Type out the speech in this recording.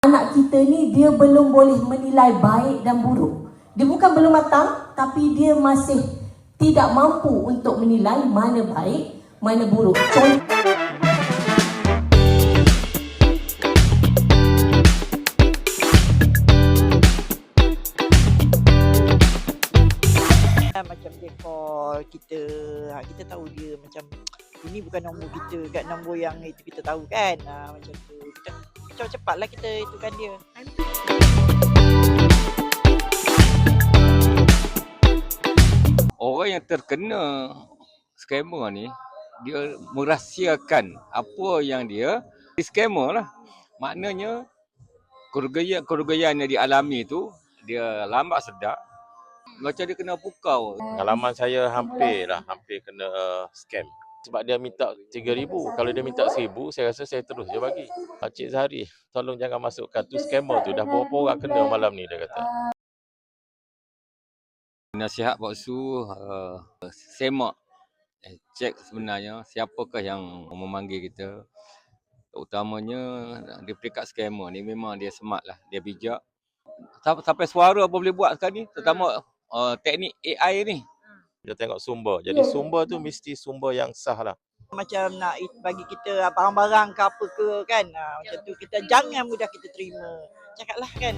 Anak kita ni dia belum boleh menilai baik dan buruk. Dia bukan belum matang, tapi dia masih tidak mampu untuk menilai mana baik, mana buruk. Macam dia call kita, kita tahu dia macam ini bukan nombor kita, kat nombor yang itu kita tahu kan, macam tu kita cepatlah kita itukan dia. Orang yang terkena scammer ni, dia merahsiakan apa yang dia scammer lah. Maknanya kerugian yang dialami tu dia lambat sedar. Macam dia kena pukau. Pengalaman saya hampir kena scam. Sebab dia minta 3,000. Kalau dia minta 1,000, saya rasa saya terus je bagi. Cik Zahari, tolong jangan masukkan tu scammer tu. Dah berapa orang kena malam ni, dia kata. Nasihat palsu, semak. Cek sebenarnya siapakah yang memanggil kita. Terutamanya di peringkat scammer ni memang dia smart lah. Dia bijak. Sampai suara apa boleh buat sekarang ni. Terutama teknik AI ni. Dia tengok sumber. Jadi sumber tu mesti sumber yang sah lah. Macam nak bagi kita barang-barang ke apa ke kan, macam tu kita jangan mudah kita terima. Cakaplah kan.